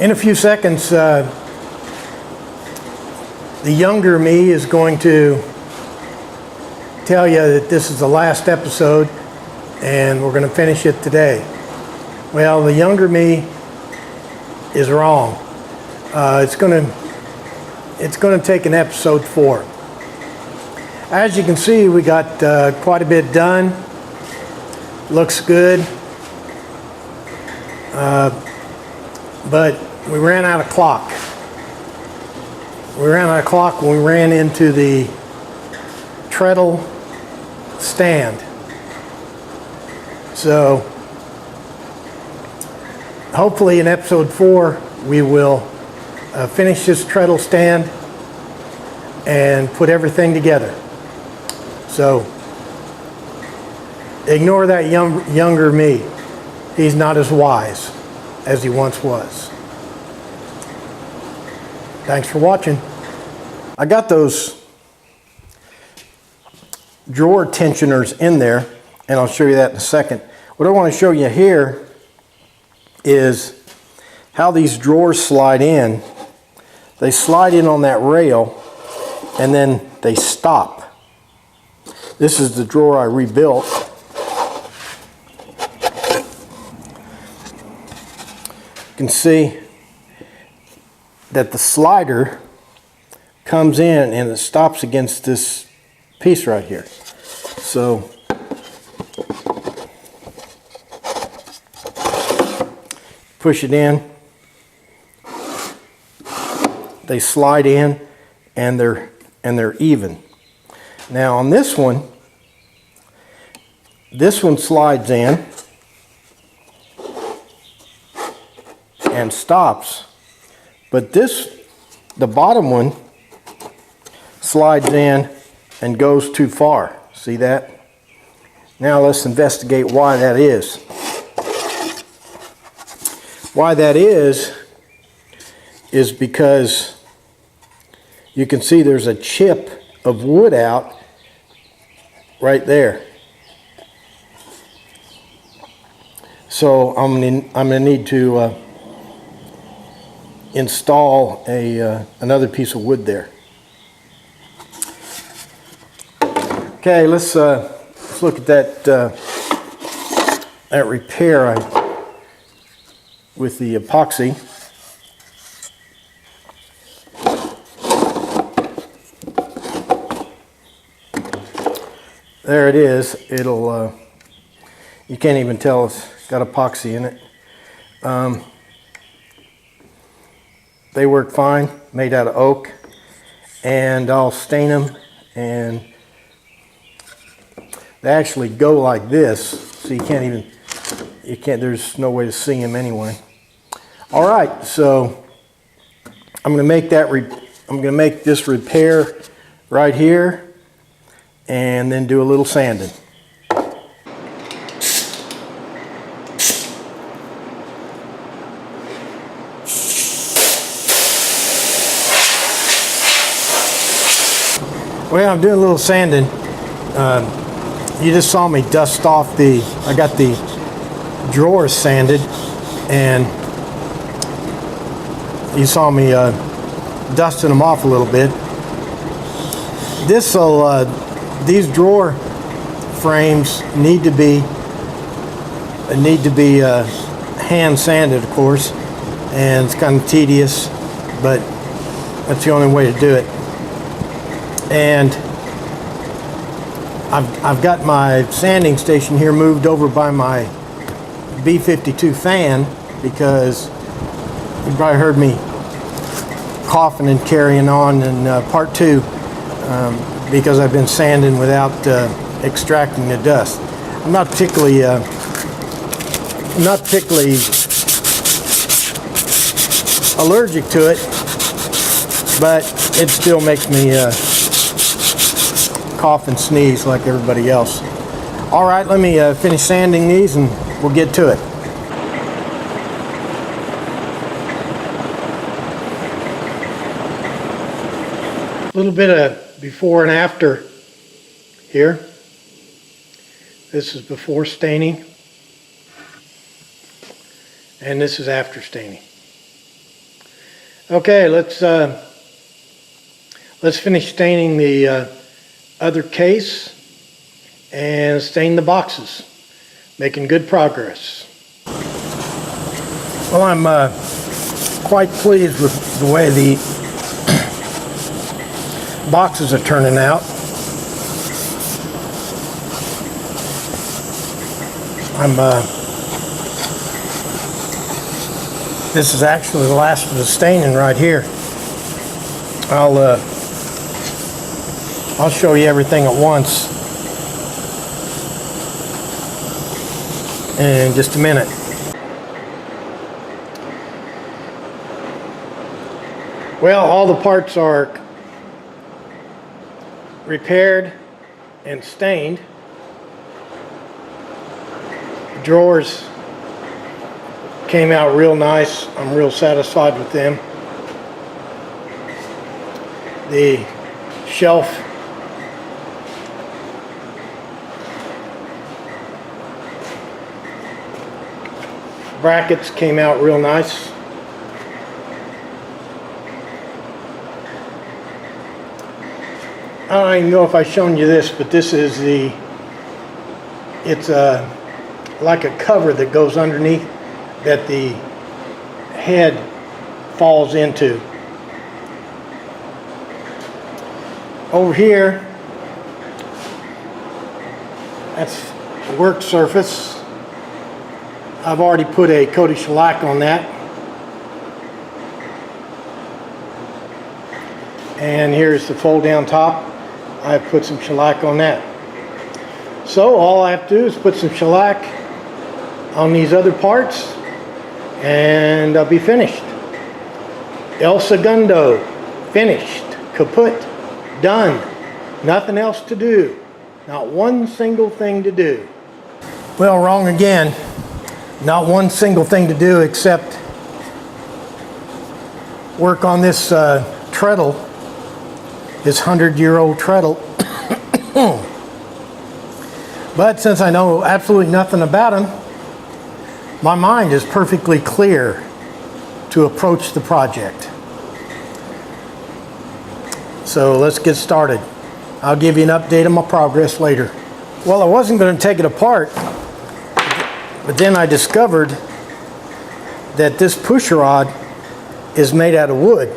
In a few seconds, the younger me is going to tell you that this is the last episode and we're going to finish it today. Well, the younger me is wrong. It's going to take an episode 4. As you can see, we got quite a bit done. Looks good. But we ran out of clock. We ran out of clock when we ran into the treadle stand. So hopefully in episode 4 we will finish this treadle stand and put everything together. So ignore that younger me. He's not as wise as he once was. Thanks for watching. I got those drawer tensioners in there, and I'll show you that in a second. What I want to show you here is how these drawers slide in. They slide in on that rail and then they stop. This is the drawer I rebuilt. You can see that the slider comes in and it stops against this piece right here. So push it in, they slide in, and they're even. Now on this one slides in and stops, but the bottom one slides in and goes too far. See that? Now let's investigate why that is. Why that is because you can see there's a chip of wood out right there. So I'm gonna need to install another piece of wood there. Okay, let's look at that repair with the epoxy. There it is. It'll you can't even tell it's got epoxy in it. They work fine, made out of oak, and I'll stain them, and they actually go like this, so you can't, there's no way to see them anyway. All right, so I'm going to make this repair right here, and then do a little sanding. Well, I'm doing a little sanding. You just saw me dust off I got the drawers sanded, and you saw me dusting them off a little bit. These drawer frames need to be hand sanded, of course, and it's kind of tedious, but that's the only way to do it. And I've got my sanding station here moved over by my B52 fan, because you probably heard me coughing and carrying on in part 2, because I've been sanding without extracting the dust. I'm not particularly allergic to it, but it still makes me cough and sneeze like everybody else. All right, let me finish sanding these and we'll get to it. A little bit of before and after here. This is before staining, and this is after staining. Okay, let's finish staining the other case and stain the boxes. Making good progress. Well, I'm quite pleased with the way the boxes are turning out. This is actually the last of the staining right here. I'll show you everything at once in just a minute. Well, all the parts are repaired and stained. The drawers came out real nice. I'm real satisfied with them. The shelf brackets came out real nice. I don't even know if I've shown you this, but this is it's like a cover that goes underneath that the head falls into. Over here, that's the work surface. I've already put a coat of shellac on that. And here's the fold down top. I've put some shellac on that. So all I have to do is put some shellac on these other parts and I'll be finished. El segundo, finished, kaput, done. Nothing else to do. Not one single thing to do. Well, wrong again. Not one single thing to do except work on this treadle, this 100-year-old treadle. But since I know absolutely nothing about them, my mind is perfectly clear to approach the project. So let's get started. I'll give you an update on my progress later. Well, I wasn't going to take it apart, but then I discovered that this pusher rod is made out of wood.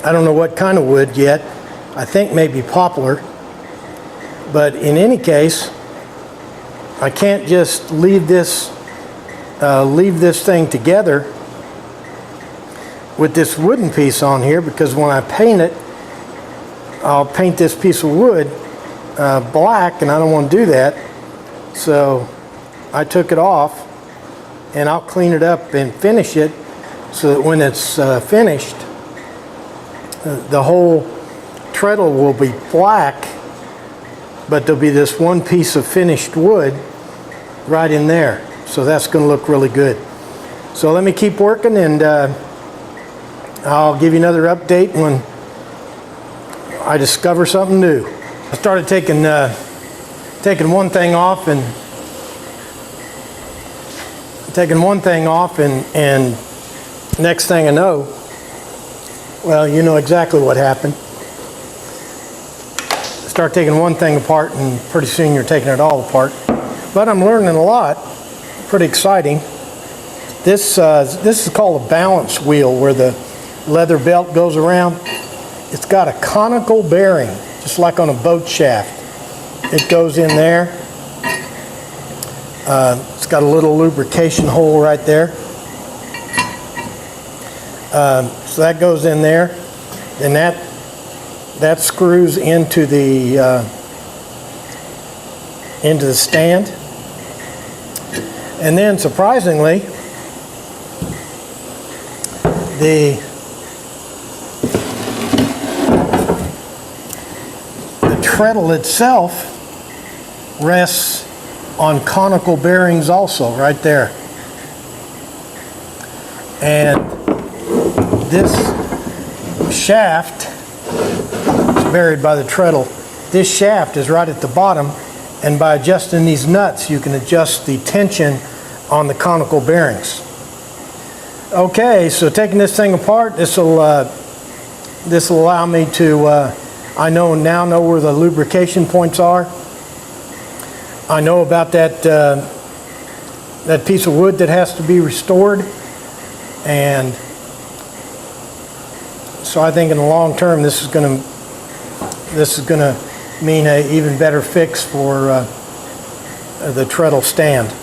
I don't know what kind of wood yet. I think maybe poplar. But in any case, I can't just leave this thing together with this wooden piece on here, because when I paint it, I'll paint this piece of wood black, and I don't want to do that. So I took it off, and I'll clean it up and finish it so that when it's finished, the whole treadle will be black, but there'll be this one piece of finished wood right in there. So that's going to look really good. So let me keep working, and I'll give you another update when I discover something new. I started taking one thing off, and next thing I know, well, you know exactly what happened. Start taking one thing apart, and pretty soon you're taking it all apart. But I'm learning a lot. Pretty exciting. This is called a balance wheel, where the leather belt goes around. It's got a conical bearing, just like on a boat shaft. It goes in there. It's got a little lubrication hole right there. So that goes in there. And that screws into the stand. And then, surprisingly, the treadle itself rests on conical bearings also, right there. And this shaft is buried by the treadle. This shaft is right at the bottom, and by adjusting these nuts, you can adjust the tension on the conical bearings. Okay, so taking this thing apart, this will allow me to, I now know where the lubrication points are. I know about that that piece of wood that has to be restored, and so I think in the long term this is going to mean an even better fix for the treadle stand.